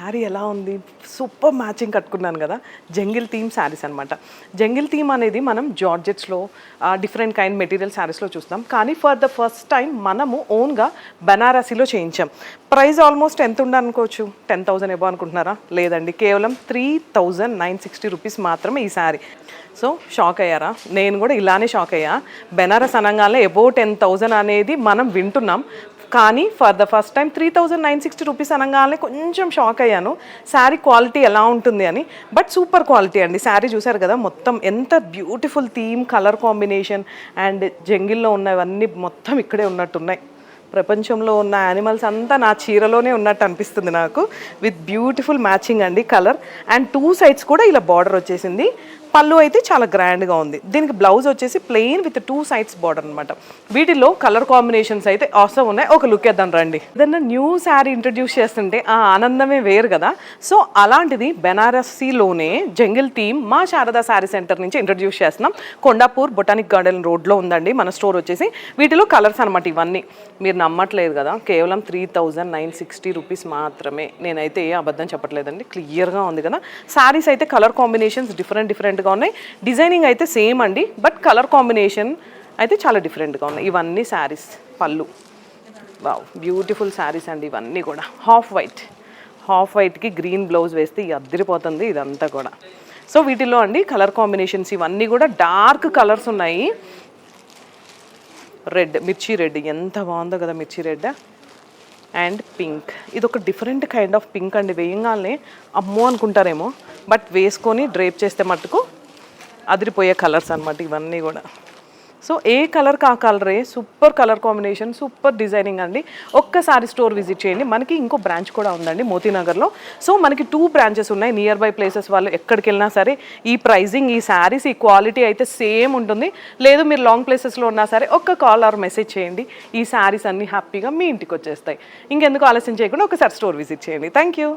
శారీ ఎలా ఉంది, super matching కట్టుకున్నాను కదా. జంగిల్ థీమ్ శారీస్ అనమాట. జంగిల్ థీమ్ అనేది మనం జార్జెట్స్లో డిఫరెంట్ కైండ్ మెటీరియల్ శారీస్లో చూస్తాం, కానీ ఫర్ ద ఫస్ట్ టైం మనము ఓన్గా బనారసీలో చేయించాం. ప్రైస్ ఆల్మోస్ట్ ఎంత ఉందనుకోవచ్చు, 10,000 ఎబో అనుకుంటున్నారా? లేదండి, కేవలం 3,960 రూపీస్ మాత్రమే ఈ శారీ. సో షాక్ అయ్యారా? నేను కూడా ఇలానే షాక్ అయ్యా. బెనారస్ అనగానే ఎబో 10,000 అనేది మనం వింటున్నాం, కానీ for the first time 3,960 rupees అనగానే కొంచెం షాక్ అయ్యాను. శారీ క్వాలిటీ ఎలా ఉంటుంది అని. బట్ సూపర్ క్వాలిటీ అండి. శారీ చూసారు కదా, మొత్తం ఎంత beautiful theme, colour combination and జంగిల్లో ఉన్నవన్నీ మొత్తం ఇక్కడే ఉన్నట్టున్నాయి. ప్రపంచంలో ఉన్న యానిమల్స్ అంతా నా చీరలోనే ఉన్నట్టు అనిపిస్తుంది నాకు. విత్ బ్యూటిఫుల్ మ్యాచింగ్ అండి కలర్. అండ్ 2 సైడ్స్ కూడా ఇలా బార్డర్ వచ్చేసింది. పళ్ళు అయితే చాలా గ్రాండ్గా ఉంది. దీనికి బ్లౌజ్ వచ్చేసి ప్లెయిన్ విత్ 2 సైడ్స్ బార్డర్ అనమాట. వీటిలో కలర్ కాంబినేషన్స్ అయితే అవసరం ఉన్నాయి. ఒక లుక్ వేద్దాం రండి. ఏదన్నా న్యూ శారీ ఇంట్రడ్యూస్ చేస్తుంటే ఆ ఆనందమే వేరు కదా. సో అలాంటిది బెనారసీలోనే జంగిల్ థీమ్ మా శారదా శారీ సెంటర్ నుంచి ఇంట్రడ్యూస్ చేస్తున్నాం. కొండాపూర్ బొటానిక్ గార్డెన్ రోడ్లో ఉందండి మన స్టోర్ వచ్చేసి. వీటిలో కలర్స్ అనమాట ఇవన్నీ. మీరు నమ్మట్లేదు కదా, కేవలం 3,960 రూపీస్ మాత్రమే. నేనైతే ఏ అబద్ధం చెప్పట్లేదండి, క్లియర్గా ఉంది కదా. శారీస్ అయితే కలర్ కాంబినేషన్స్ డిఫరెంట్గా ఉన్నాయి. డిజైనింగ్ అయితే సేమ్ అండి, బట్ కలర్ కాంబినేషన్ అయితే చాలా డిఫరెంట్గా ఉన్నాయి. ఇవన్నీ శారీస్ పళ్ళు. వావ్, బ్యూటిఫుల్ శారీస్ అండి ఇవన్నీ కూడా. హాఫ్ వైట్కి గ్రీన్ బ్లౌజ్ వేస్తే అద్దరిపోతుంది ఇదంతా కూడా. సో వీటిలో అండి కలర్ కాంబినేషన్స్ ఇవన్నీ కూడా డార్క్ కలర్స్ ఉన్నాయి. రెడ్, మిర్చి రెడ్ ఎంత బాగుందో కదా, మిర్చి రెడ్ అండ్ పింక్. ఇది ఒక డిఫరెంట్ కైండ్ ఆఫ్ పింక్ అండి. వేయంగానే అమ్మో అనుకుంటారేమో, బట్ వేసుకొని డ్రేప్ చేస్తే మట్టుకు అదిరిపోయే కలర్స్ అనమాట ఇవన్నీ కూడా. సో ఏ కలర్ కా కలరే, super colour combination, super designing అండి. ఒక్కసారి స్టోర్ విజిట్ చేయండి. మనకి ఇంకో బ్రాంచ్ కూడా ఉందండి మోతీనగర్లో. సో మనకి 2 బ్రాంచెస్ ఉన్నాయి. నియర్ బై ప్లేసెస్ వాళ్ళు ఎక్కడికి వెళ్ళినా సరే ఈ ప్రైజింగ్, ఈ శారీస్, ఈ క్వాలిటీ అయితే సేమ్ ఉంటుంది. లేదు మీరు లాంగ్ ప్లేసెస్లో ఉన్నా సరే ఒక్క కాల్ ఆర్ మెసేజ్ చేయండి. ఈ శారీస్ అన్నీ హ్యాపీగా మీ ఇంటికి వచ్చేస్తాయి. ఇంకెందుకు ఆలస్యం చేయకుండా ఒకసారి స్టోర్ విజిట్ చేయండి. Thank you.